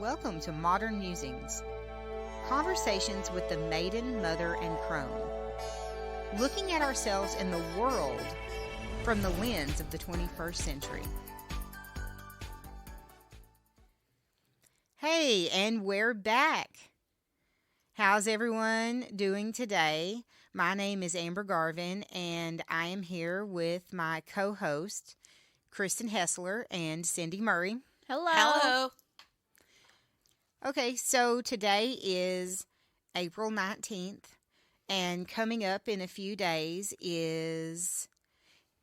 Welcome to Modern Musings, conversations with the maiden, mother, and crone, looking at ourselves and the world from the lens of the 21st century. Hey, and we're back. How's everyone doing today? My name is Amber Garvin, and I am here with my co-host, Kristen Hessler and Cindy Murray. Hello. Hello. Okay, so today is April 19th, and coming up in a few days is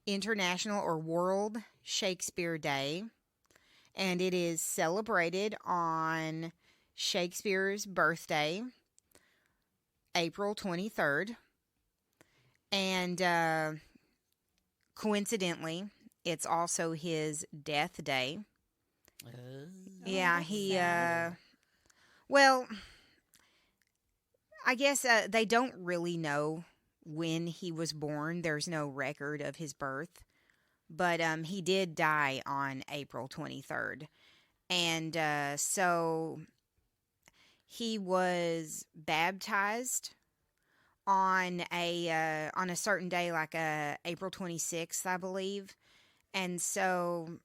International or World Shakespeare Day, and it is celebrated on Shakespeare's birthday, April 23rd, and coincidentally, it's also his death day. Well, I guess they don't really know when he was born. There's no record of his birth. But he did die on April 23rd. And so he was baptized on a certain day, like April 26th, I believe. And so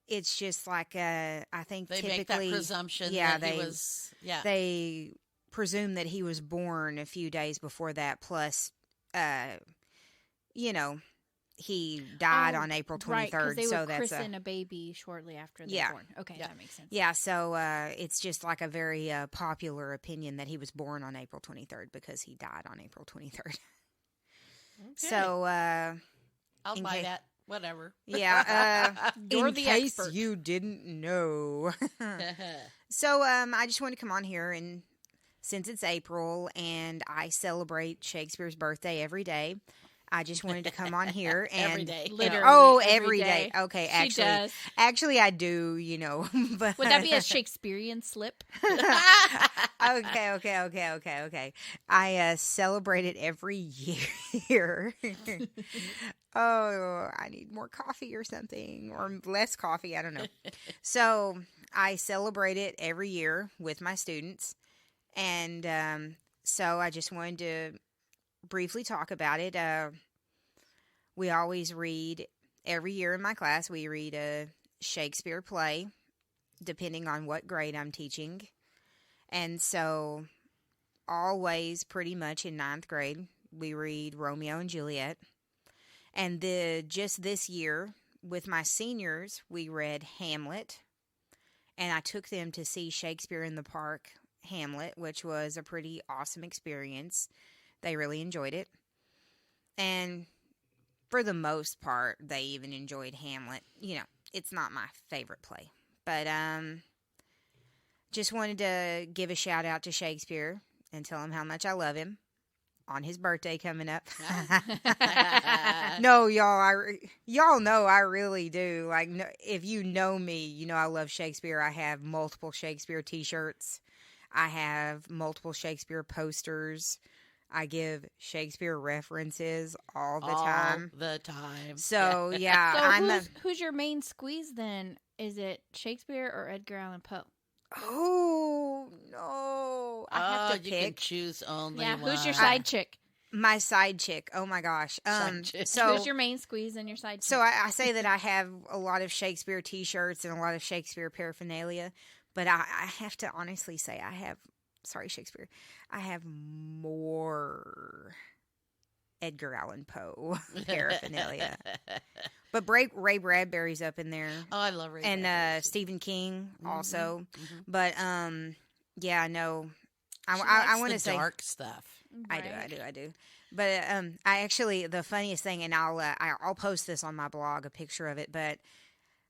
it's just like I think they typically make that presumption. Yeah, that he was. Yeah, they presume that he was born a few days before that. Plus, he died on April 23rd. Right, because they so would that's christen a baby shortly after they're Yeah. born. Okay, Yeah. that makes sense. Yeah, so it's just like a very popular opinion that he was born on April 23rd because he died on April 23rd. Okay. So, I'll in buy case- that. Whatever. yeah, You're in the case expert. you didn't know. So, I just want to come on here, and since it's April and I celebrate Shakespeare's birthday every day, I just wanted to come on here and Every day. Literally every every day. day. Okay, She does. actually, I do. But Would that be a Shakespearean slip? Okay. I celebrate it every year. Oh, I need more coffee or something, or less coffee. I don't know. So I celebrate it every year with my students, and so I just wanted to briefly talk about it. We always read every year in my class. We read a Shakespeare play, depending on what grade I'm teaching. And so, always pretty much in 9th grade, we read Romeo and Juliet. And just this year, with my seniors, we read Hamlet. And I took them to see Shakespeare in the Park, Hamlet, which was a pretty awesome experience. They really enjoyed it. And for the most part, they even enjoyed Hamlet. You know, it's not my favorite play. But, just wanted to give a shout out to Shakespeare and tell him how much I love him on his birthday coming up. No, y'all know I really do. Like, no, if you know me, you know I love Shakespeare. I have multiple Shakespeare t-shirts. I have multiple Shakespeare posters. I give Shakespeare references all the time. So, yeah. So who's your main squeeze then? Is it Shakespeare or Edgar Allan Poe? Oh, no. I have to you can pick. choose only Yeah, one. who's your side chick? My side chick. Oh, my gosh. Side chick. So, Who's your main squeeze and your side chick? so I say that I have a lot of Shakespeare t-shirts and a lot of Shakespeare paraphernalia, but I have to honestly say Shakespeare, I have more Edgar Allan Poe paraphernalia. But Ray Bradbury's up in there. Oh, I love Ray And Bradbury. Stephen King also. Mhm. But yeah, no. She I likes want to the say dark stuff. I do. But I actually, the funniest thing, and I'll post this on my blog, a picture of it, but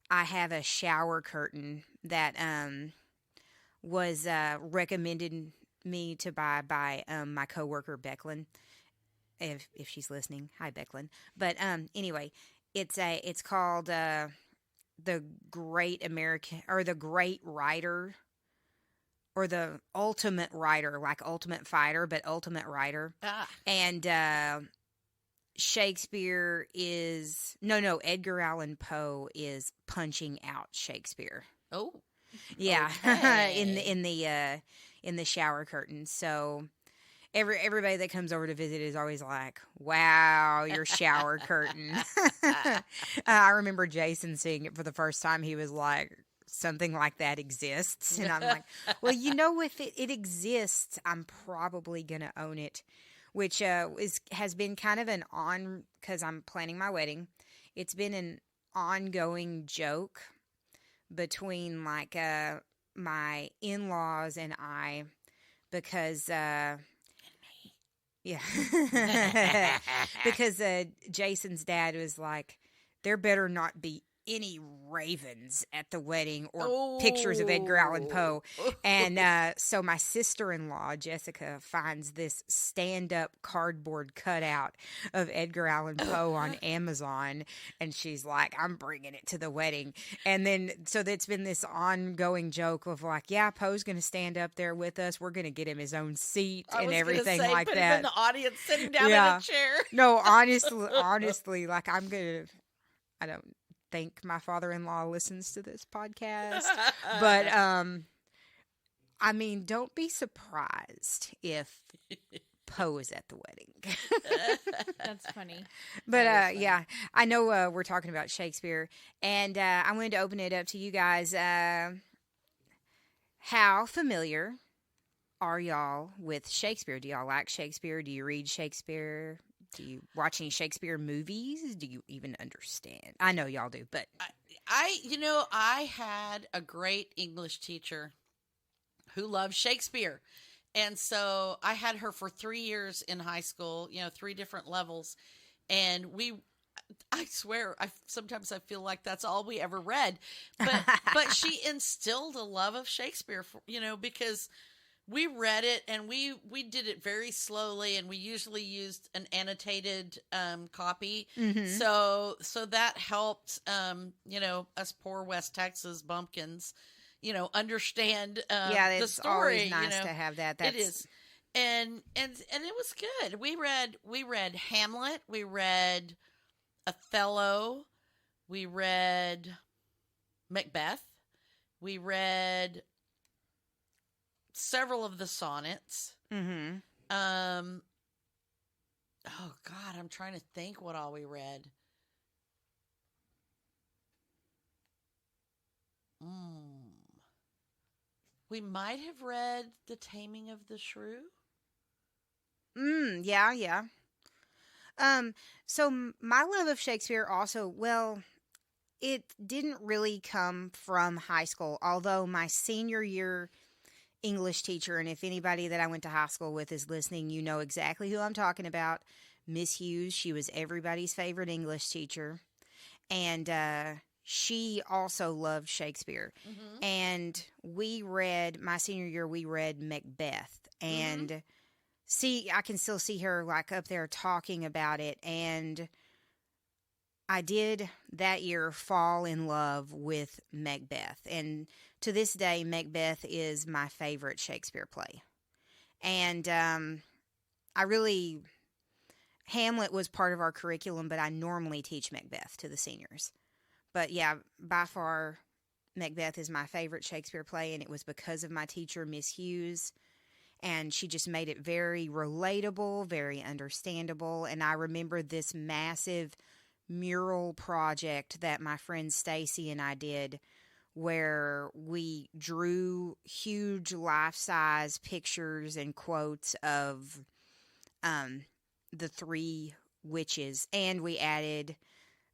I have a shower curtain that was recommended me to buy by my coworker Becklin. If she's listening, hi Becklin. But anyway, it's called the Great American, or the Great Writer, or the Ultimate Writer, like Ultimate Fighter, but Ultimate Writer. And Shakespeare is Edgar Allan Poe is punching out Shakespeare. Oh. Yeah, Okay. In the shower curtain. So everybody that comes over to visit is always like, "Wow, your shower curtain." I remember Jason seeing it for the first time. He was like, "Something like that exists," and I'm like, "Well, if it exists, I'm probably gonna own it." Which has been kind of an on because I'm planning my wedding. It's been an ongoing joke between my in-laws and I because yeah. Because Jason's dad was like, there better not be any ravens at the wedding or pictures of Edgar Allan Poe. Oh. And so my sister-in-law, Jessica, finds this stand-up cardboard cutout of Edgar Allan Poe on Amazon. And she's like, I'm bringing it to the wedding. And then, so that's been this ongoing joke of like, yeah, Poe's going to stand up there with us. We're going to get him his own seat I and was gonna everything say, like put that. him in the audience, sit him down in Yeah. a chair. No, honestly, like I don't think my father-in-law listens to this podcast, but I mean, don't be surprised if Poe is at the wedding. That's funny. But That is funny. yeah, I know we're talking about Shakespeare, and I wanted to open it up to you guys. How familiar are y'all with Shakespeare? Do y'all like Shakespeare? Do you read Shakespeare? Do you watch any Shakespeare movies? Do you even understand? I know y'all do, but I had a great English teacher who loved Shakespeare. And so I had her for 3 years in high school, 3 different levels. And I swear, sometimes I feel like that's all we ever read. But she instilled a love of Shakespeare, because we read it and we did it very slowly, and we usually used an annotated copy. Mhm. So that helped, us poor West Texas bumpkins, understand yeah, the it's story. always nice to have that. It is, and it was good. We read Hamlet, we read Othello, we read Macbeth, we read several of the sonnets. Mm-hmm. Oh God, I'm trying to think what all we read. We might have read The Taming of the Shrew. Yeah, yeah. So my love of Shakespeare also, well, it didn't really come from high school, although my senior year English teacher, and if anybody that I went to high school with is listening, you know exactly who I'm talking about. Miss Hughes, she was everybody's favorite English teacher. And she also loved Shakespeare. Mm-hmm. And my senior year, we read Macbeth. And I can still see her like up there talking about it. And I did that year fall in love with Macbeth. And to this day, Macbeth is my favorite Shakespeare play. And Hamlet was part of our curriculum, but I normally teach Macbeth to the seniors. But yeah, by far, Macbeth is my favorite Shakespeare play, and it was because of my teacher, Miss Hughes. And she just made it very relatable, very understandable. And I remember this massive mural project that my friend Stacy and I did, where we drew huge life-size pictures and quotes of the 3 witches, and we added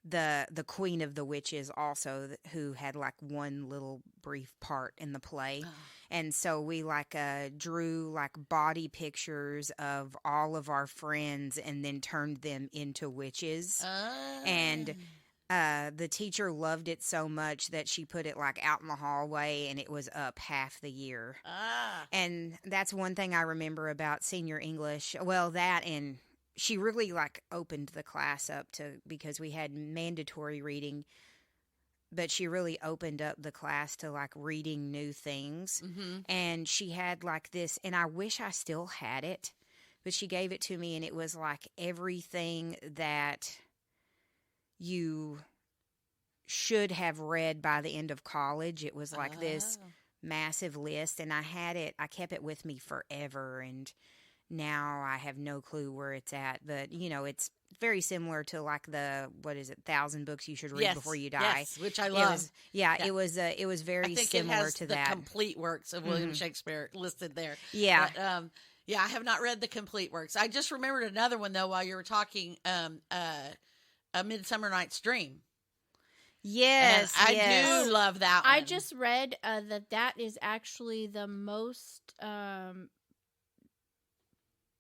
the queen of the witches also, who had like one little brief part in the play. And so we drew like body pictures of all of our friends and then turned them into witches. And the teacher loved it so much that she put it like out in the hallway, and it was up half the year. And that's one thing I remember about senior English. Well, that, and she really like opened the class up because we had mandatory reading, but she really opened up the class to like reading new things. Mm-hmm. And she had like this, and I wish I still had it, but she gave it to me, and it was like everything that should have read by the end of college. It was like this Oh. massive list, and I kept it with me forever, and now I have no clue where it's at. But it's very similar to like the, what is it, 1,000 books you should read Yes, before you die. yes, which I It love. was, Yeah. it was I very think it similar has to the that. complete works of William Mhm. Shakespeare listed there. Yeah. But, yeah, I have not read the complete works. I just remembered another one though while you were talking. A Midsummer Night's Dream. Yes, And I yes. do love that one. I just read that is actually the most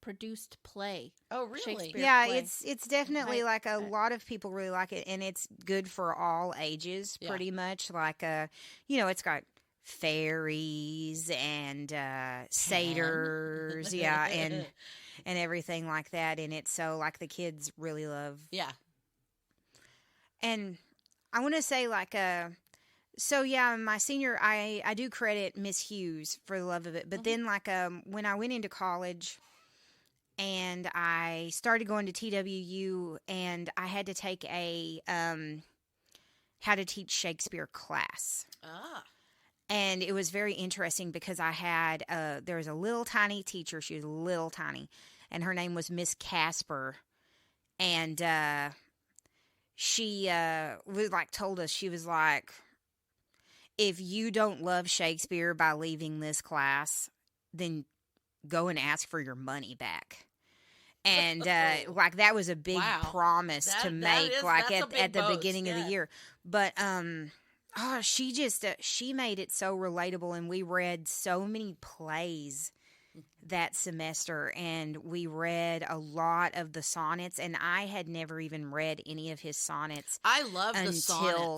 produced play. Oh, really? Shakespeare. Yeah, play. it's definitely Right, like a right. lot of people really like it, and it's good for all ages, Yeah. pretty much. Like it's got fairies and satyrs, yeah, and everything like that in it. So like the kids really love. Yeah. And I want to say like so yeah, my senior, I do credit Miss Hughes for the love of it, but then like when I went into college and I started going to TWU, and I had to take a how to teach Shakespeare class. Ah. And it was very interesting because I had there was a little tiny teacher. She was little tiny, and her name was Miss Casper, and she was like told us, she was like, if you don't love Shakespeare by leaving this class, then go and ask for your money back. And like that was a big Wow. promise to make, like that's a big at the boast, beginning of yeah. the year. But she just she made it so relatable, and we read so many plays that semester, and we read a lot of the sonnets, and I had never even read any of his sonnets. I love the Until-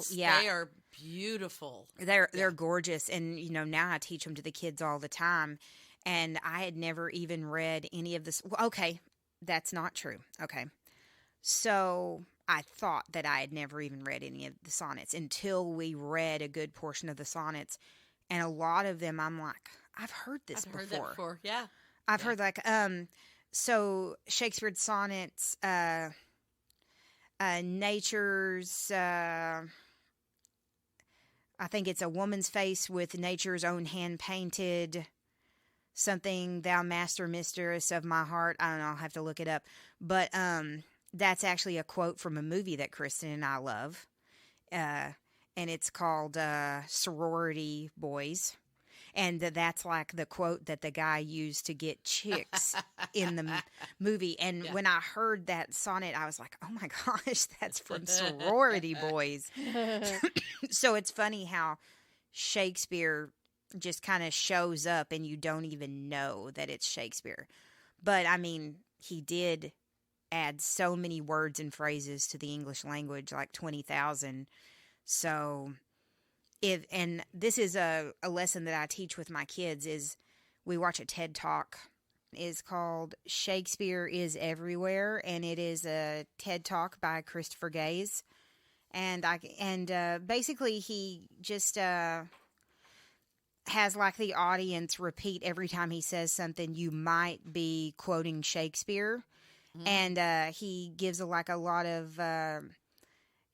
sonnets. yeah. They are beautiful. They're gorgeous, and now I teach them to the kids all the time, and I had never even read any of this. Well, okay, that's not true. Okay, so I thought that I had never even read any of the sonnets until we read a good portion of the sonnets, and a lot of them I'm like, I've heard this I've before. heard that before. Yeah. I've Yeah. heard like so Shakespeare's sonnets, nature's I think it's a woman's face with nature's own hand painted, something, thou master mistress of my heart. I don't know, I'll have to look it up. But that's actually a quote from a movie that Kristen and I love. And it's called Sorority Boys. And that's like the quote that the guy used to get chicks in the movie. And Yeah. when I heard that sonnet, I was like, oh my gosh, that's from Sorority Boys. So it's funny how Shakespeare just kind of shows up and you don't even know that it's Shakespeare. But I mean, he did add so many words and phrases to the English language, like 20,000. So and this is a lesson that I teach with my kids, is we watch a TED Talk. It's called Shakespeare is Everywhere, and it is a TED Talk by Christopher Gaze. And basically he just has like the audience repeat every time he says something, you might be quoting Shakespeare. Mhm. And he gives a lot of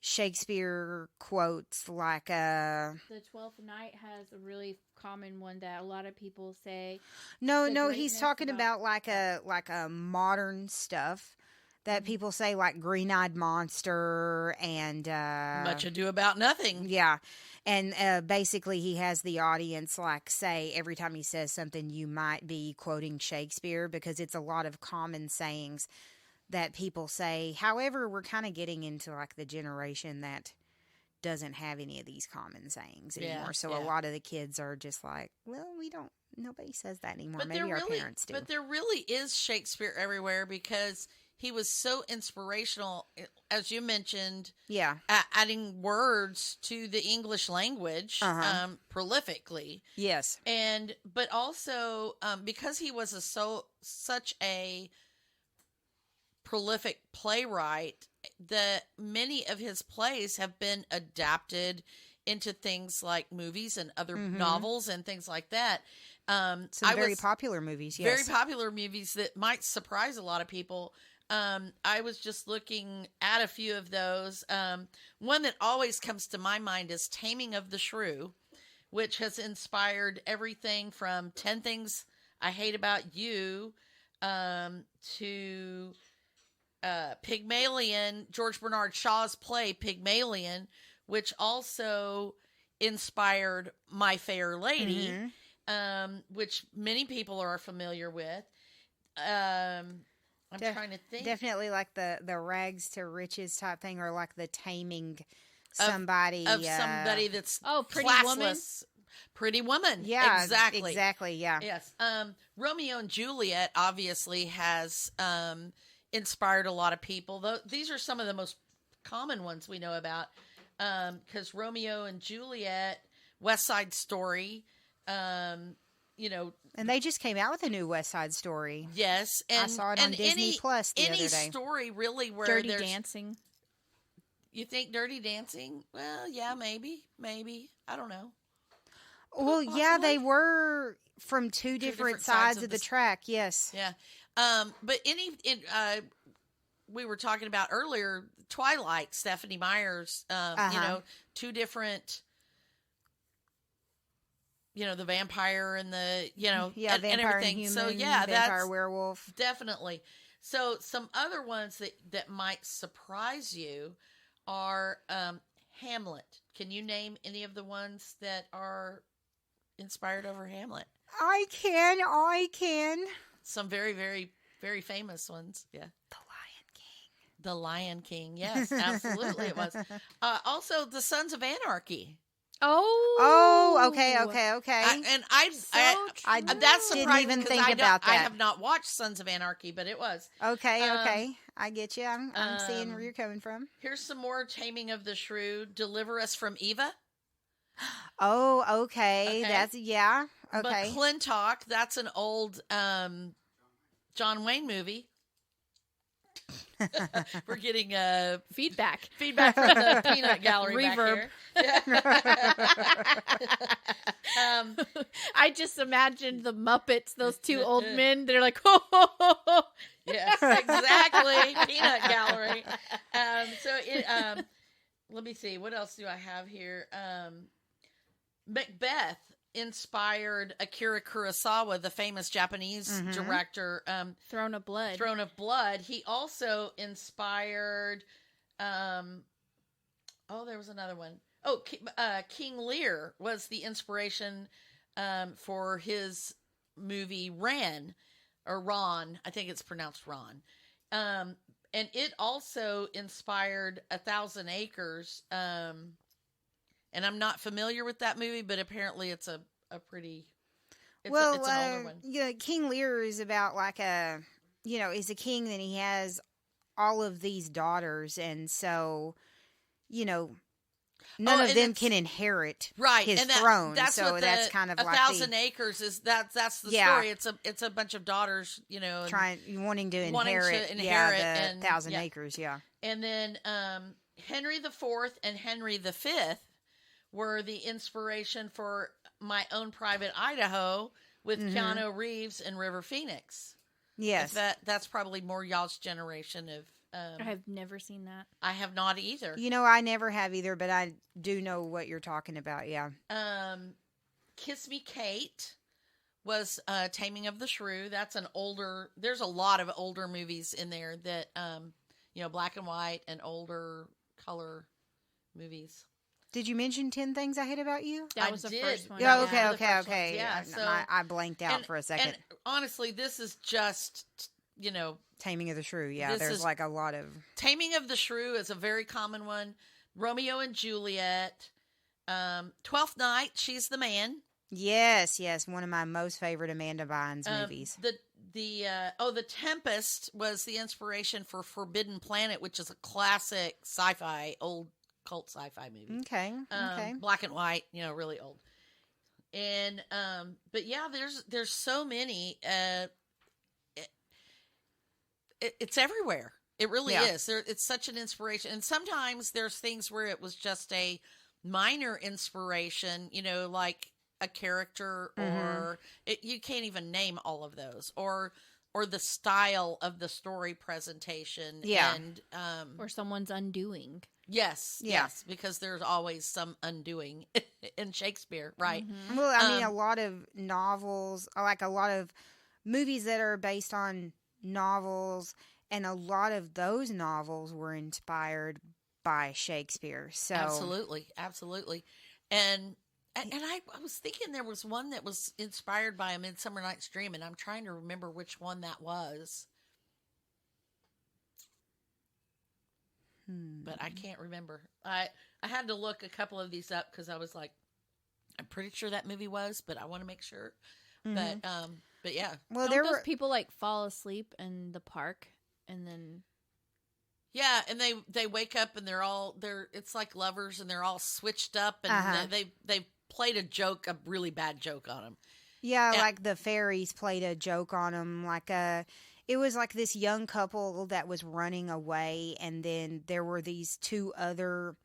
Shakespeare quotes, like The 12th Night has a really common one that a lot of people say. no, the he's greatness talking about- about like a modern stuff that people say, like green-eyed monster and Much ado about nothing. yeah. And basically he has the audience like say every time he says something, you might be quoting Shakespeare, because it's a lot of common sayings that people say. However, we're kind of getting into like the generation that doesn't have any of these common sayings Yeah, anymore. So yeah. a lot of the kids are just like, well, nobody says that anymore. But Maybe there our really, parents do. but there really is Shakespeare everywhere, because he was so inspirational, as you mentioned, Yeah. adding words to the English language Uh-huh. Prolifically, Yes. but also because he was such a prolific playwright, that many of his plays have been adapted into things like movies and other Mhm. novels and things like that. Some very popular movies. Yes. Very popular movies that might surprise a lot of people. I was just looking at a few of those. One that always comes to my mind is Taming of the Shrew, which has inspired everything from 10 Things I Hate About You to Pygmalion, George Bernard Shaw's play Pygmalion, which also inspired My Fair Lady, which many people are familiar with. I'm trying to think. Definitely like the rags to riches type thing, or like the taming somebody somebody that's Pretty classless. Woman. Pretty Woman. Yeah, exactly. Yeah. Yes. Romeo and Juliet obviously has inspired a lot of people. Though these are some of the most common ones we know about. Because Romeo and Juliet, West Side Story, and they just came out with a new West Side Story. Yes, and I saw it on Disney Plus the other day. Any story really where Dirty there's Dancing. You think Dirty Dancing? Well, yeah, maybe. I don't know. Well, Possibly. yeah, they were from two different sides of the track. Yes. Yeah. But we were talking about earlier, Twilight, Stephanie Meyer's, two different, the vampire and the, vampire and everything. And human, so yeah, vampire, werewolf. Definitely. So some other ones that might surprise you are Hamlet. Can you name any of the ones that are inspired over Hamlet? I can. Some very, very, very famous ones. Yeah. The Lion King. Yes, absolutely it was. Also, The Sons of Anarchy. Oh, okay. I that's surprising. Didn't even think about that. I have not watched Sons of Anarchy, but it was. Okay. I get you. I'm seeing where you're coming from. Here's some more Taming of the Shrew. Deliver Us from Eva. Oh, okay. That's, yeah. Okay. McClintock, that's an old John Wayne movie. We're getting feedback from the peanut gallery reverb back here. I just imagined the Muppets, those two old men. They're like, oh. Yes, exactly. Peanut gallery. Let me see. What else do I have here? Macbeth inspired Akira Kurosawa, the famous Japanese director. Throne of Blood. He also inspired. There was another one. King Lear was the inspiration for his movie Ran, or Ron. I think it's pronounced Ron. And it also inspired 1,000 Acres. And I'm not familiar with that movie, but apparently it's a pretty. It's an older one. Yeah, King Lear is about like he's a king and he has all of these daughters, and so, none of them can inhrit his throne. That's so that's kind of like 1,000 Acres is. That's the story. It's a bunch of daughters, wanting to inherit the 1,000 acres. Yeah, and then Henry IV and Henry V were the inspiration for My Own Private Idaho with Keanu Reeves and River Phoenix. Yes. That's probably more y'all's generation of... I have never seen that. I have not either. I never have either, but I do know what you're talking about, yeah. Kiss Me Kate was Taming of the Shrew. That's an older... There's a lot of older movies in there that, black and white and older color movies. Did you mention 10 Things I Hate About You? That was the first one. Yeah, okay. Yeah, I blanked out for a second. And honestly, this is just, Taming of the Shrew, yeah. There's like a lot of... Taming of the Shrew is a very common one. Romeo and Juliet. 12th Night, She's the Man. Yes. One of my most favorite Amanda Bynes movies. The Tempest was the inspiration for Forbidden Planet, which is a classic sci-fi, old cult sci-fi movie. Okay. Black and white, really old. And but yeah, there's so many. It's everywhere. It really is. It's such an inspiration. And sometimes there's things where it was just a minor inspiration, like a character, or you can't even name all of those. Or or the style of the story presentation. Yeah. And Or someone's undoing. yes, Yeah. yes, because there's always some undoing in Shakespeare, right? Mhm. Well, I mean, a Um, lot of novels, like a lot of movies that are based on novels, and a lot of those novels were inspired by Shakespeare. So, Absolutely, absolutely. And I was thinking there was one that was inspired by A Midsummer Night's Dream, and I'm trying to remember which one that was, but I can't remember. I had to look a couple of these up because I was like, I'm pretty sure that movie was, but I want to make sure. Mhm. But yeah, well, Don't there those were. people like fall asleep in the park and then yeah, and they wake up and they're it's like lovers and they're all switched up and Uh-huh. they played a really bad joke on them. Yeah, Yeah. like the fairies played a joke on him. It was like this young couple that was running away, and then there were these two other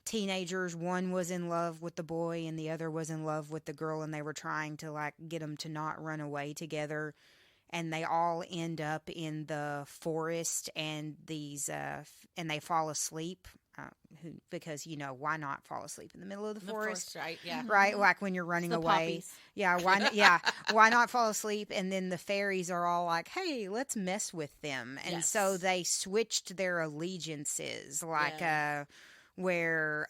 teenagers. One was in love with the boy, and the other was in love with the girl, and they were trying to like get them to not run away together. And they all end up in the forest, and and they fall asleep. Because why not fall asleep in the middle of the The forest? forest, right? Yeah. Right, Mhm. like when you're It's running the away. poppies. Yeah, why not fall asleep? And then the fairies are all like, "Hey, let's mess with them." And so Yes. they switched their allegiances, like Yeah. where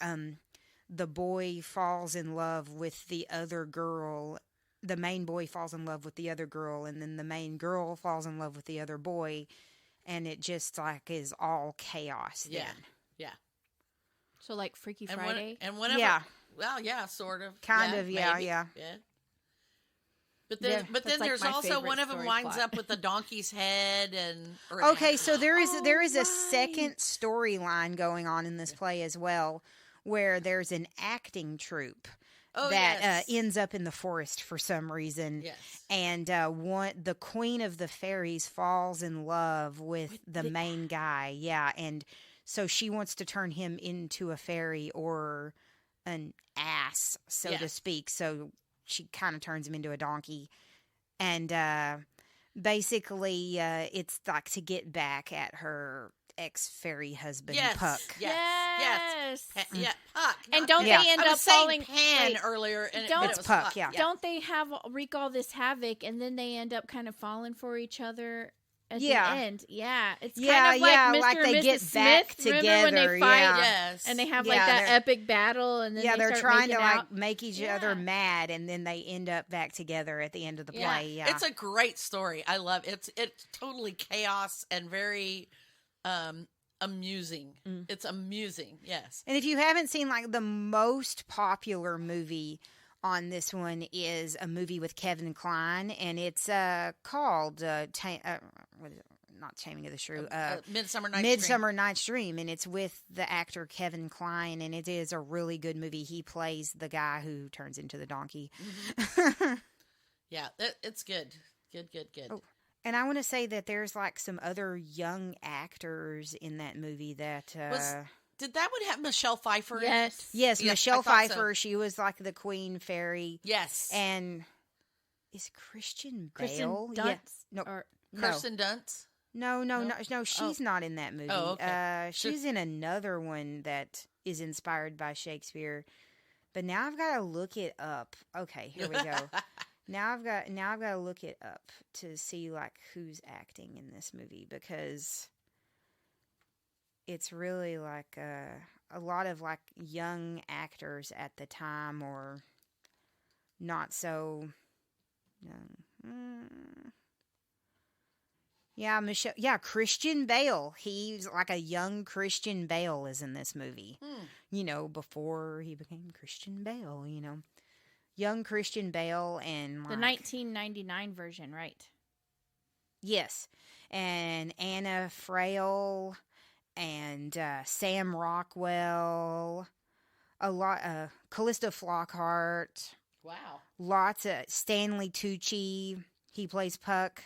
the boy falls in love with the other girl. The main boy falls in love with the other girl, and then the main girl falls in love with the other boy, and it just like is all chaos Yeah. then. Yeah. So like Freaky And Friday. whenever, Yeah. well, yeah, sort of, Kind of, yeah, maybe, yeah. yeah. But Yeah, then, that's like there's my also favorite one of them story winds plot. up with a donkey's head or an Okay, axe. so there is Oh, a second right. storyline going on in this play as well, where there's an acting troupe Oh, that yes. ends up in the forest for some reason, Yes. and the queen of the fairies falls in love with the the- main guy. Yeah, and so she wants to turn him into a fairy or an ass, so to Yes. speak. So she kind of turns him into a donkey, and basically it's like to get back at her ex fairy husband Yes. Puck. Yes. Yes. Yeah. Puck. And not don't Yeah. they end I up was saying falling? Pan wait, earlier, and don't- but It's it was Puck, yeah. Don't they have wreak all this havoc and then they end up kind of falling for each other at Yeah. the end? Yeah, it's Yeah, kind of like yeah, Mr. like and they Mrs. get Smith. back Remember when together, they fight yeah. Yes. and they have Yeah, like that they're- epic battle and then Yeah, they they're start trying to making like out? make each Yeah. other mad, and then they end up back together at the end of the Yeah. play. Yeah, It's a great story. I love it. It's totally chaos and very amusing. Mm. It's amusing. Yes. and if you haven't seen, like, the most popular movie on this one is a movie with Kevin Kline, and it's called what is it? Not Taming of the Shrew. Midsummer Night's Midsummer Night's Dream, and it's with the actor Kevin Kline, and it is a really good movie. He plays the guy who turns into the donkey. Dream. Yeah, it's good. Good. Oh, and I want to say that there's like some other young actors in that movie that. Did that one have Michelle Pfeiffer? in it? Yes. Yes, Yes, Michelle I thought so. Pfeiffer. She was like the queen fairy, Yes. and is Christian Kristen Bale? Dunst. Yeah. No, Or, Kirsten Dunst. no. No? No, she's not in that movie. Oh, okay. She's in another one that is inspired by Shakespeare. But now I've got to look it up. Okay, here we go. Now I've got to look it up to see like who's acting in this movie, because it's really like a lot of like young actors at the time, or not so young. Yeah, Michelle. Yeah, Christian Bale. He's like a young Christian Bale is in this movie. Before he became Christian Bale. Young Christian Bale and the like, 1999 version, right? yes, and Anna Frail and Sam Rockwell, a lot. Callista Flockhart, Wow. lots of Stanley Tucci. He plays Puck.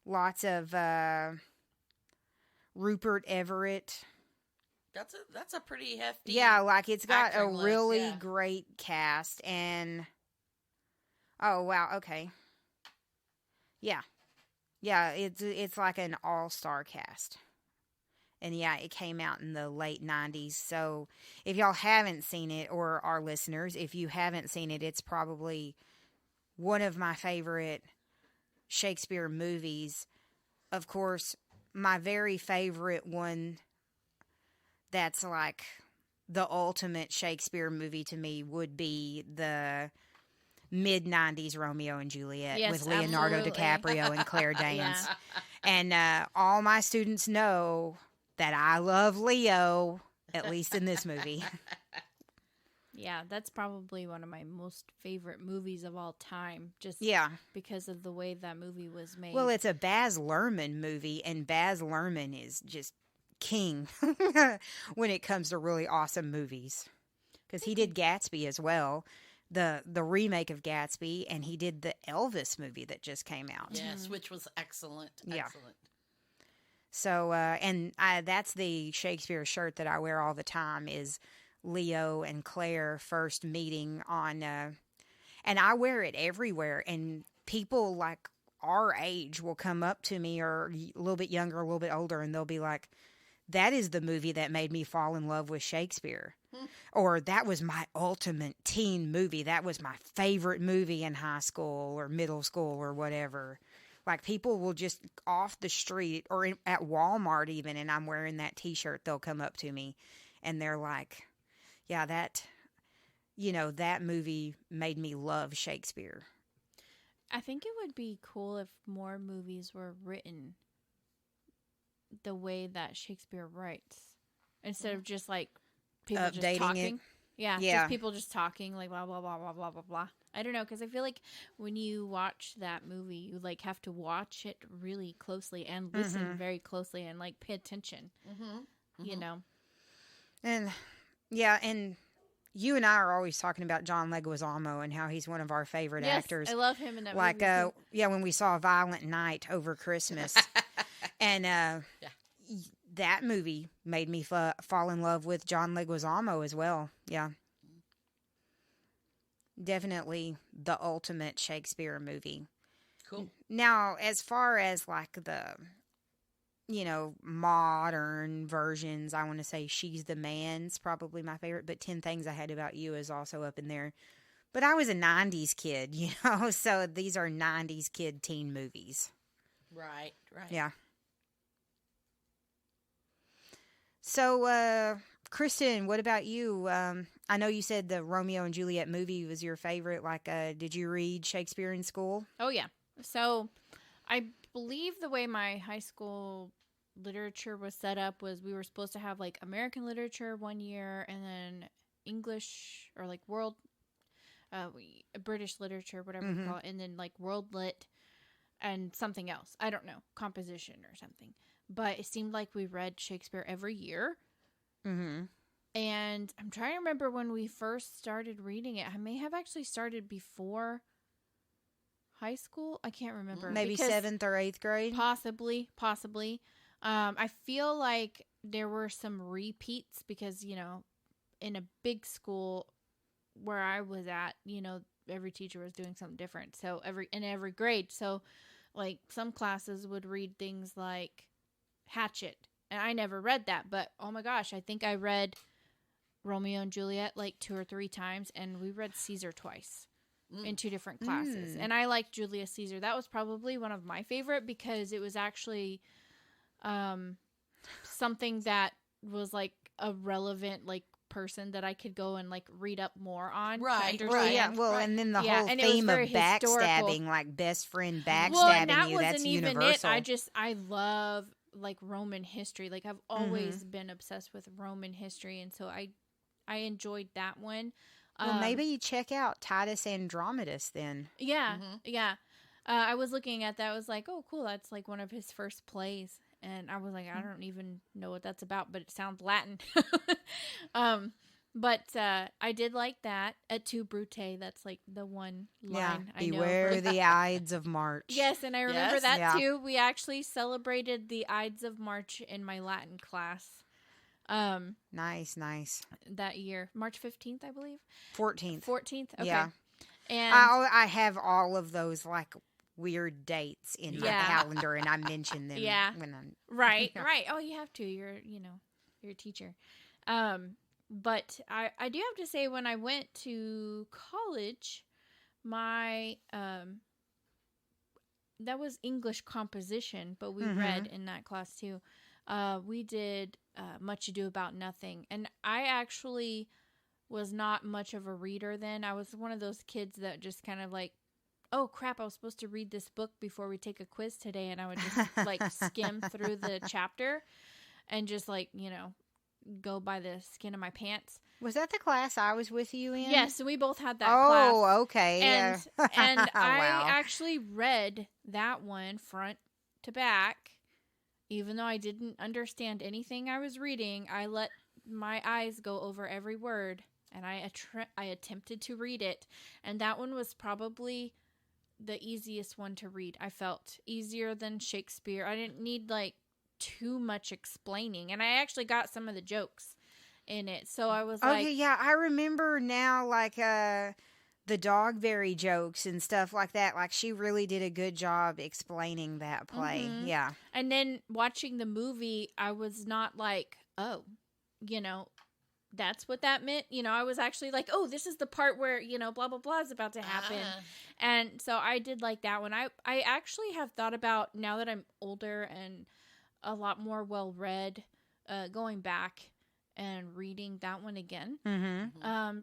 Lots of Rupert Everett. That's a pretty hefty. Yeah, like it's got a acting list, really yeah. great cast, and oh wow, okay, yeah, Yeah, it's like an all-star cast. And yeah, it came out in the late 90s. So if y'all haven't seen it, or our listeners, if you haven't seen it, it's probably one of my favorite Shakespeare movies. Of course, my very favorite one that's like the ultimate Shakespeare movie to me would be the mid 90s Romeo and Juliet Yes, with Leonardo absolutely. DiCaprio and Claire Danes. Yeah. And all my students know that I love Leo, at least in this movie. Yeah, that's probably one of my most favorite movies of all time, just Yeah. because of the way that movie was made. Well, it's a Baz Luhrmann movie, and Baz Luhrmann is just king when it comes to really awesome movies. Because he did Gatsby as well, the remake of Gatsby, and he did the Elvis movie that just came out. Yes, which was excellent. Yeah. Excellent. So, that's the Shakespeare shirt that I wear all the time is Leo and Claire first meeting on, and I wear it everywhere. And people like our age will come up to me, or a little bit younger, a little bit older, and they'll be like, that is the movie that made me fall in love with Shakespeare. Or that was my ultimate teen movie. That was my favorite movie in high school or middle school or whatever. Like, people will just off the street or at Walmart even, and I'm wearing that T-shirt, they'll come up to me and they're like, yeah, that movie made me love Shakespeare. I think it would be cool if more movies were written the way that Shakespeare writes, instead of just like people Updating just talking. it. Yeah, Yeah. just people just talking like blah blah blah blah blah blah blah. I don't know, because I feel like when you watch that movie, you like have to watch it really closely and listen very closely and like pay attention. You know. And yeah, and you and I are always talking about John Leguizamo and how he's one of our favorite actors. I love him in that Like, movie too. yeah, when we saw Violent Night over Christmas, and that movie made me fall in love with John Leguizamo as well. Yeah, definitely the ultimate Shakespeare movie. Cool. Now, as far as like the modern versions, I want to say She's the Man's probably my favorite, but 10 Things I Hate About You is also up in there. But I was a 90s kid, so these are 90s kid teen movies. Right. Yeah. So, Kristen, what about you? I know you said the Romeo and Juliet movie was your favorite. Like, did you read Shakespeare in school? Oh, yeah. So I believe the way my high school literature was set up was we were supposed to have like American literature one year, and then English or like British literature, whatever you call it, and then like world lit and something else. I don't know, composition or something. But it seemed like we read Shakespeare every year. Mm-hmm. And I'm trying to remember when we first started reading it. I may have actually started before high school. I can't remember. Maybe because 7th or 8th grade? Possibly. I feel like there were some repeats because, in a big school where I was at, every teacher was doing something different. So in every grade. So like some classes would read things like Hatchet. And I never read that, but oh my gosh, I think I read Romeo and Juliet like 2 or 3 times, and we read Caesar twice in 2 different classes. And I liked Julius Caesar. That was probably one of my favorite because it was actually something that was like a relevant like person that I could go and like read up more on. Right, Well, yeah, right. and then the Yeah, whole and it was theme of very backstabbing, historical. like best friend Well, and backstabbing that you, wasn't that's even universal. it. I love like Roman history. Like I've always been obsessed with Roman history, and so I enjoyed that one. Well, maybe you check out Titus Andromedus then. Yeah, yeah. I was looking at that. I was like, oh, cool. That's like one of his first plays. And I was like, I don't even know what that's about, but it sounds Latin. But I did like that. Et tu, Brute. That's like the one line I know. Beware the Ides of March. Yes, and I remember Yes. that Yeah. too. We actually celebrated the Ides of March in my Latin class Nice. that year. March 15th, I believe. 14th. 14th? Okay. Yeah. And I have all of those like weird dates in my Yeah. calendar, and I mention them Yeah. when I'm Right. Oh, you have to. You're a teacher. But I do have to say, when I went to college, my that was English composition, but we read in that class too. We did Much Ado About Nothing, and I actually was not much of a reader then. I was one of those kids that just kind of like, oh crap, I was supposed to read this book before we take a quiz today, and I would just like skim through the chapter and just like, go by the skin of my pants. Was that the class I was with you in? Yes, we both had that class. Oh, okay. And Wow. I actually read that one front to back. Even though I didn't understand anything I was reading, I let my eyes go over every word, and I attempted to read it. And that one was probably the easiest one to read. I felt easier than Shakespeare. I didn't need like too much explaining, and I actually got some of the jokes in it. So I was like, okay, yeah, I remember now, like the Dogberry jokes and stuff like that. Like, she really did a good job explaining that play. Yeah. And then watching the movie, I was not like, oh, that's what that meant. I was actually like, oh, this is the part where, blah, blah, blah is about to happen. And so I did like that one. I actually have thought about, now that I'm older and a lot more well-read, going back and reading that one again.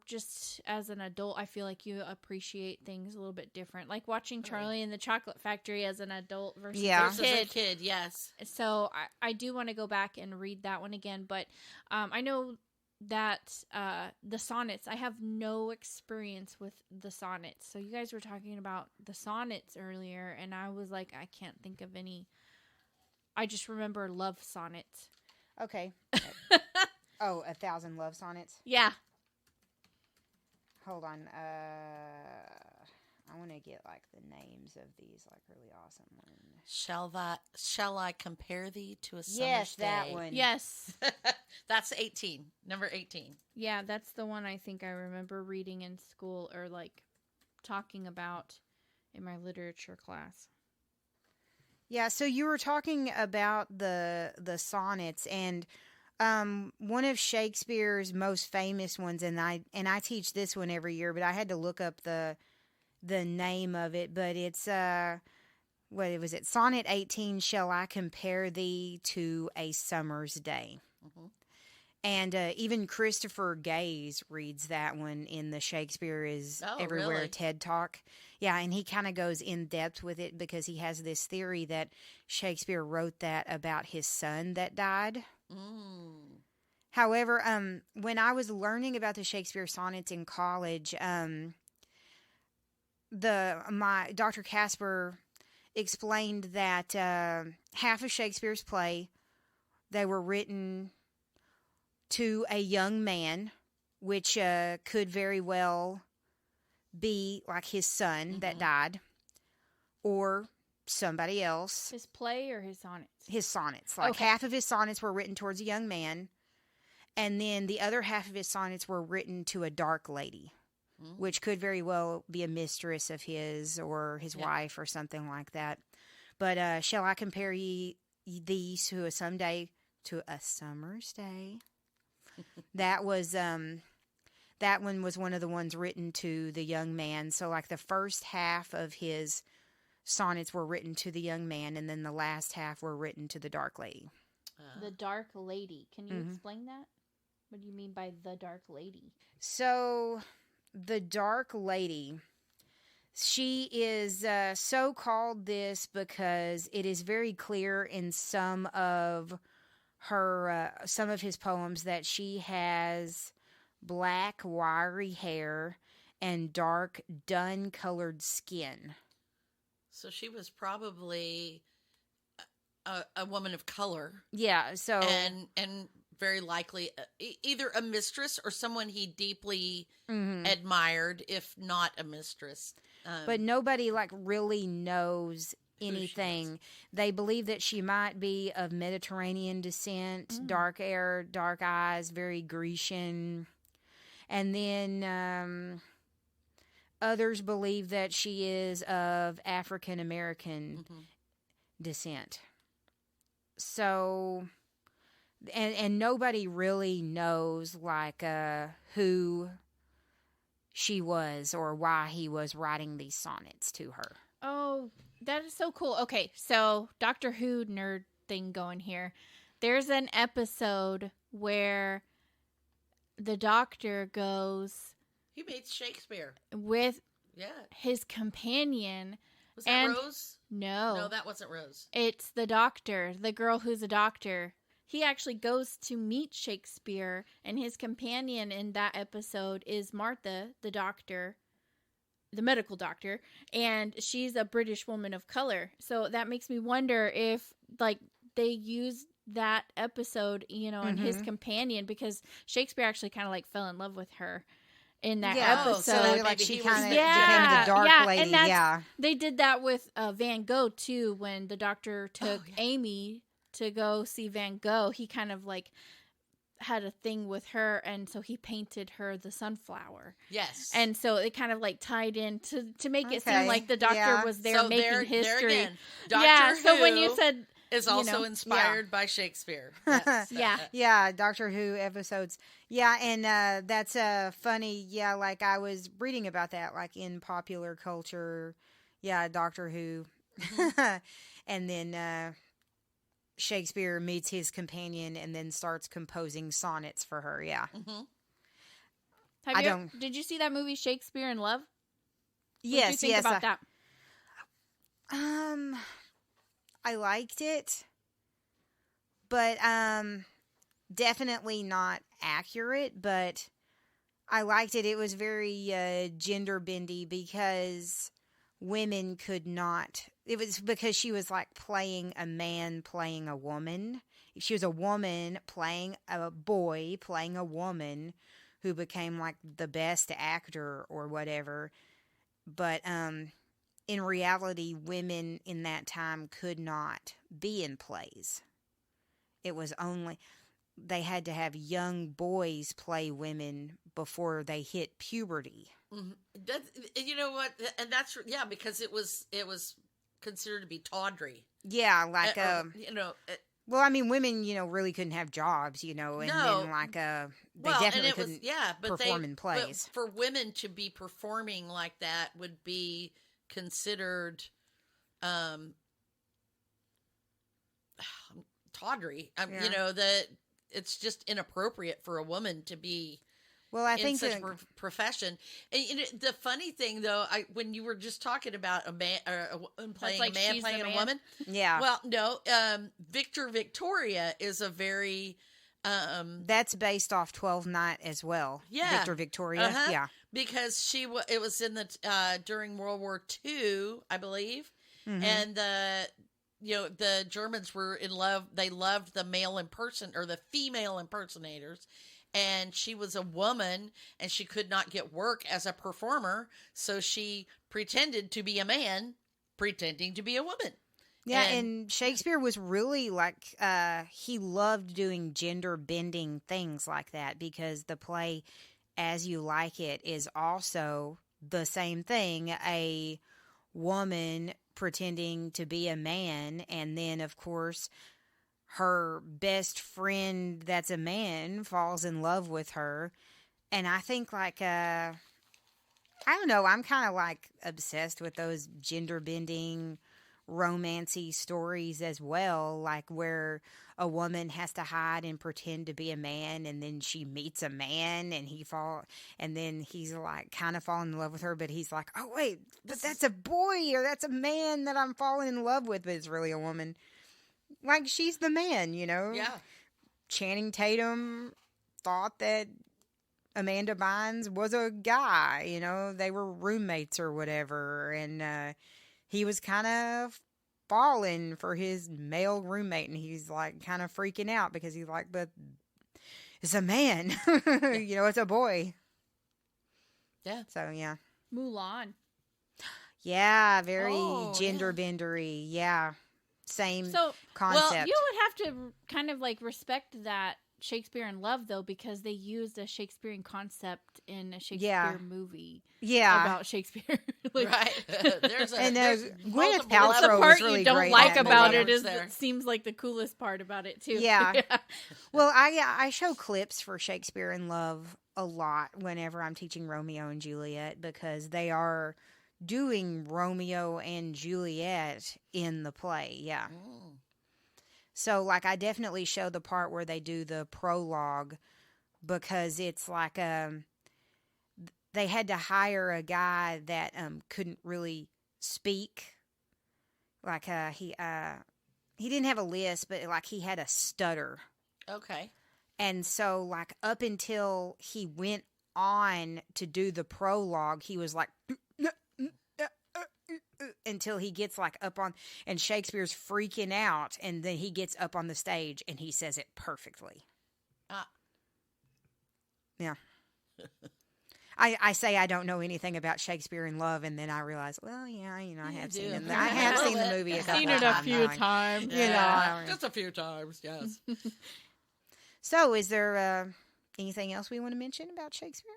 Just as an adult, I feel like you appreciate things a little bit different. Like watching Charlie and the Chocolate Factory as an adult versus a kid, yes. So I do want to go back and read that one again. But I know that the sonnets, I have no experience with the sonnets. So you guys were talking about the sonnets earlier, and I was like, I can't think of any. I just remember love sonnets. Okay. Oh, 1,000 Love Sonnets? Yeah. Hold on. I want to get, like, the names of these, like, really awesome ones. Shall I compare thee to a summer's Yes, that day? one. Yes. That's 18. Number 18. Yeah, that's the one I think I remember reading in school, or, like, talking about in my literature class. Yeah, so you were talking about the sonnets, and one of Shakespeare's most famous ones, and I teach this one every year, but I had to look up the name of it, but it's what was it? Sonnet 18, Shall I Compare Thee to a Summer's Day? And even Christopher Gaze reads that one in the Shakespeare is Everywhere really? TED Talk. Yeah, and he kind of goes in depth with it because he has this theory that Shakespeare wrote that about his son that died. However, when I was learning about the Shakespeare sonnets in college, my Dr. Casper explained that half of Shakespeare's play, they were written to a young man, which could very well be like his son that died, or somebody else. His play or his sonnets? His sonnets. Like half of his sonnets were written towards a young man, and then the other half of his sonnets were written to a dark lady, which could very well be a mistress of his or his wife or something like that. But shall I compare these to a summer's day? That was that one was one of the ones written to the young man. So like the first half of his sonnets were written to the young man, and then the last half were written to the dark lady. The dark lady. Can you explain that? What do you mean by the dark lady? So the dark lady, she is so called this because it is very clear in some of his poems that she has black, wiry hair and dark, dun-colored skin. So she was probably a woman of color. Yeah, so and very likely either a mistress or someone he deeply admired, if not a mistress. But nobody like really knows anything. They believe that she might be of Mediterranean descent, dark hair, dark eyes, very Grecian. And then others believe that she is of African American descent. So, and nobody really knows like who she was or why he was writing these sonnets to her. Oh, that is so cool. Okay, so Doctor Who nerd thing going here. There's an episode where the Doctor goes He meets Shakespeare. with Yeah. his companion. Was that And- Rose? No, No, that wasn't Rose. it's the Doctor, the girl who's a doctor. He actually goes to meet Shakespeare, and his companion in that episode is Martha, the doctor, the medical doctor, and she's a British woman of color. So that makes me wonder if, like, they used that episode, you know, and his companion, because Shakespeare actually kind of, like, fell in love with her in that episode. so like maybe she he kind was of the- became the dark yeah, lady. and that's- Yeah. They did that with Van Gogh, too, when the doctor took Amy to go see Van Gogh. He kind of, like, had a thing with her, and so he painted her the sunflower. Yes. And so it kind of, like, tied in to make it seem Okay, like the doctor yeah. was there so making there history. again, Doctor Yeah, so when Who you said, is you also know, inspired by Shakespeare. Yes. Yeah. Yeah, Doctor Who episodes. Yeah, and that's funny. Yeah, like I was reading about that, like in popular culture. Yeah, Doctor Who. And then Shakespeare meets his companion and then starts composing sonnets for her. Yeah. did you see that movie Shakespeare in Love? What Yes, did you think yes. about that? I liked it, but definitely not accurate, but I liked it. It was very gender bendy because women could not. It was because she was like playing a man playing a woman. She was a woman playing a boy playing a woman who became like the best actor or whatever. But in reality, women in that time could not be in plays. It was only they had to have young boys play women before they hit puberty. That's, you know what? And that's because it was considered to be tawdry. Yeah, like you know. well, I mean, women, really couldn't have jobs, and No. then like they definitely and it couldn't but perform in plays. But for women to be performing like that would be considered tawdry. Yeah. You know, that it's just inappropriate for a woman to be Well, I in think such that, a profession. And the funny thing, though, when you were just talking about a man or a woman playing like a man she's playing the a man? woman, yeah, well, no, Victoria is a very that's based off 12 Night as well. Yeah. Victor Victoria. Uh-huh. Yeah. because it was in the during World War II, I believe, Mhm. and the Germans were in love. They loved the the female impersonators. And she was a woman, and she could not get work as a performer, so she pretended to be a man, pretending to be a woman. Yeah, and Shakespeare was really like he loved doing gender bending things like that because the play As You Like It is also the same thing, a woman pretending to be a man, and then of course her best friend that's a man falls in love with her. And I think like I don't know, I'm kind of like obsessed with those gender bending romancy stories as well, like where a woman has to hide and pretend to be a man, and then she meets a man and then he's like kind of falling in love with her, but he's like, oh wait, but that's a boy or that's a man that I'm falling in love with, but it's really a woman. Like she's the man, Yeah. Channing Tatum thought that Amanda Bynes was a guy, they were roommates or whatever, and he was kind of falling for his male roommate, and he's like kind of freaking out because he's like, but it's a man, it's a boy. Yeah. So yeah. Mulan. Yeah, very Oh, gender bendery. Yeah. Same So, concept. you would have to kind of like respect that Shakespeare in Love, though, because they used a Shakespearean concept in a Shakespeare Yeah. movie Yeah. about Shakespeare. Like, Right. There's And there's Gwyneth multiple Paltrow that's the was part really you don't great in like that about movie. it is There. it seems like the coolest part about it too. Yeah. Well, I show clips for Shakespeare in Love a lot whenever I'm teaching Romeo and Juliet because they are doing Romeo and Juliet in the play. Yeah. Mm. So, like, I definitely show the part where they do the prologue because it's like they had to hire a guy that couldn't really speak. Like he didn't have a lisp, but like he had a stutter. Okay. And so, like, up until he went on to do the prologue, he was like, until he gets, like, up on, and Shakespeare's freaking out, and then he gets up on the stage, and he says it perfectly. Ah. Yeah. I say I don't know anything about Shakespeare in Love, and then I realize, well, yeah, I You have do. seen it. A I have little seen the bit. movie a I've couple Seen of it a times. few Like, times. You know, just a few times, yes. So, is there anything else we want to mention about Shakespeare?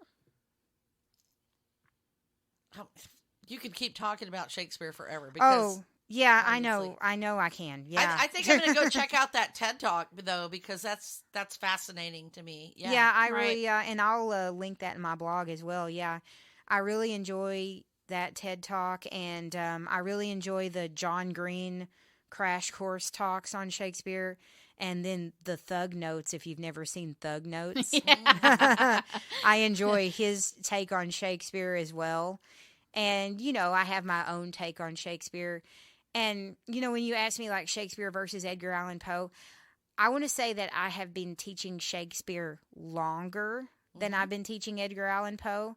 You could keep talking about Shakespeare forever because Oh, yeah, obviously. I know I can. Yeah. I think I'm going to go check out that TED Talk though because that's fascinating to me. Yeah. Yeah, I right. really, and I'll link that in my blog as well. Yeah, I really enjoy that TED Talk, and I really enjoy the John Green crash course talks on Shakespeare, and then the Thug Notes. If you've never seen Thug Notes, I enjoy his take on Shakespeare as well. And I have my own take on Shakespeare. And when you ask me like Shakespeare versus Edgar Allan Poe, I want to say that I have been teaching Shakespeare longer than I've been teaching Edgar Allan Poe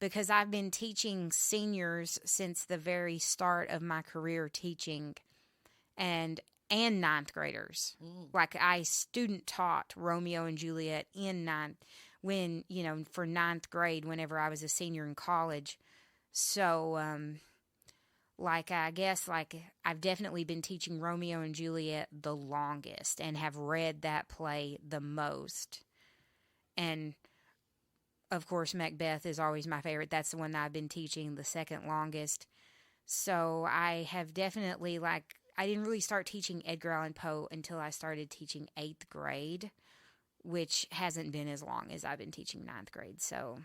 because I've been teaching seniors since the very start of my career teaching and ninth graders. Like I student taught Romeo and Juliet in for ninth grade whenever I was a senior in college. So, I guess I've definitely been teaching Romeo and Juliet the longest and have read that play the most. And of course, Macbeth is always my favorite. That's the one that I've been teaching the second longest. So I have definitely I didn't really start teaching Edgar Allan Poe until I started teaching 8th grade, which hasn't been as long as I've been teaching ninth grade. So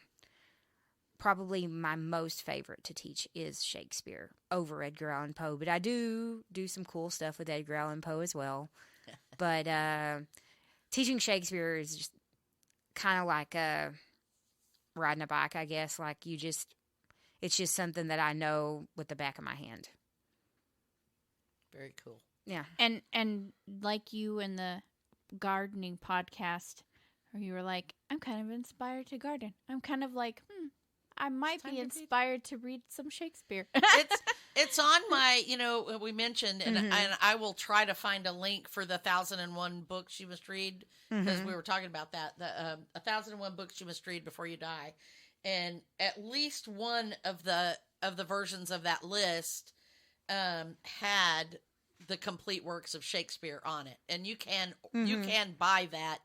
probably my most favorite to teach is Shakespeare over Edgar Allan Poe. But I do some cool stuff with Edgar Allan Poe as well. But teaching Shakespeare is just kind of like riding a bike, I guess. It's just something that I know with the back of my hand. Very cool. Yeah. And like you in the gardening podcast, where you were like, I'm kind of inspired to garden. I'm kind of like, I might be inspired to read some Shakespeare. It's on my, we mentioned, and I will try to find a link for the 1001 books you must read because we were talking about that. The 1001 books you must read before you die, and at least one of the versions of that list had the complete works of Shakespeare on it, and you can buy that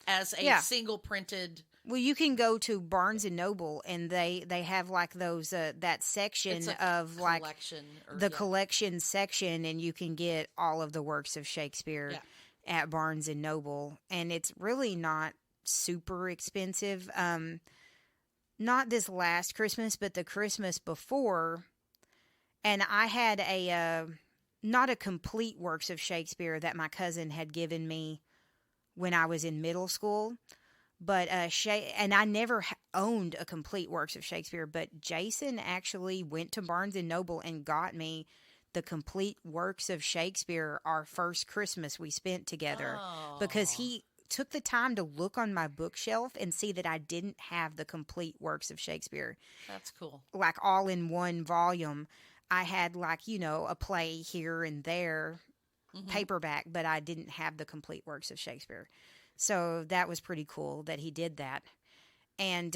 as a single printed. Well, you can go to Barnes and Noble, and they have those that section of collection collection section, and you can get all of the works of Shakespeare at Barnes and Noble, and it's really not super expensive. Not this last Christmas, but the Christmas before, and I had not a complete works of Shakespeare that my cousin had given me when I was in middle school. But and I never owned a complete works of Shakespeare, but Jason actually went to Barnes and Noble and got me the complete works of Shakespeare our first Christmas we spent together because he took the time to look on my bookshelf and see that I didn't have the complete works of Shakespeare. That's cool. All in one volume. I had a play here and there, paperback, but I didn't have the complete works of Shakespeare. So that was pretty cool that he did that. And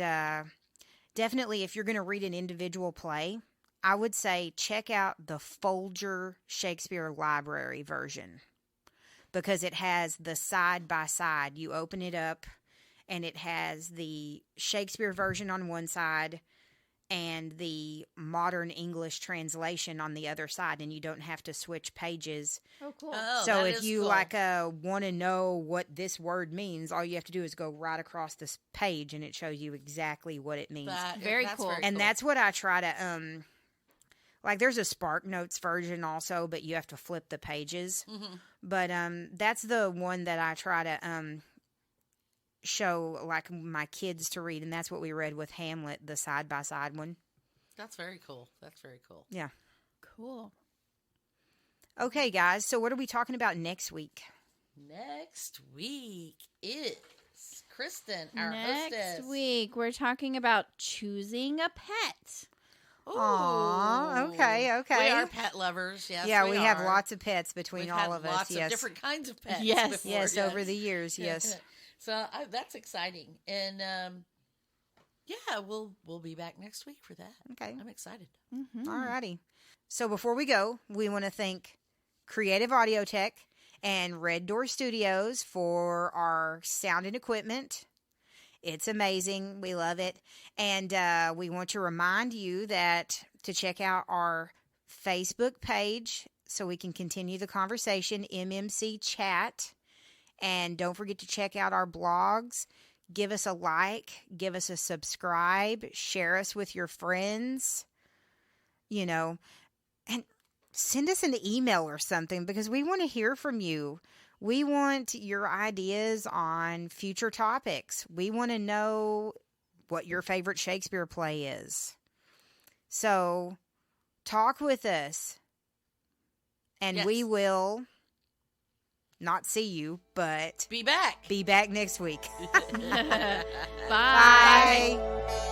definitely, if you're going to read an individual play, I would say check out the Folger Shakespeare Library version. because it has the side by side. You open it up and it has the Shakespeare version on one side and the modern English translation on the other side, and you don't have to switch pages. Oh, cool. Oh, So that if is you cool. want to know what this word means, all you have to do is go right across this page and it shows you exactly what it means. Very that's cool. And that's what I try to like there's a Spark Notes version also, but you have to flip the pages. Mm-hmm. But that's the one that I try to show like my kids to read, and that's what we read with Hamlet, the side by side one. That's very cool. That's very cool. Yeah. Cool. Okay, guys. So what are we talking about next week? Next week is Kristen, our Next hostess. week, we're talking about choosing a pet. Aw, Ooh. okay. We are pet lovers. Yes, yeah, we have are. lots of pets between We've all had of us. lots Yes. of different kinds of pets. Yes. before, Yes, over the years. Yes. So that's exciting, and yeah, we'll be back next week for that. Okay. I'm excited. Mm-hmm. All righty. So before we go, we want to thank Creative Audio Tech and Red Door Studios for our sound and equipment. It's amazing. We love it. And we want to remind you that to check out our Facebook page so we can continue the conversation, MMC Chat. And don't forget to check out our blogs. Give us a like, give us a subscribe, share us with your friends, and send us an email or something because we want to hear from you. We want your ideas on future topics. We want to know what your favorite Shakespeare play is. So talk with us and we Yes. will not see you, but Be back. be back next week. Bye. Bye.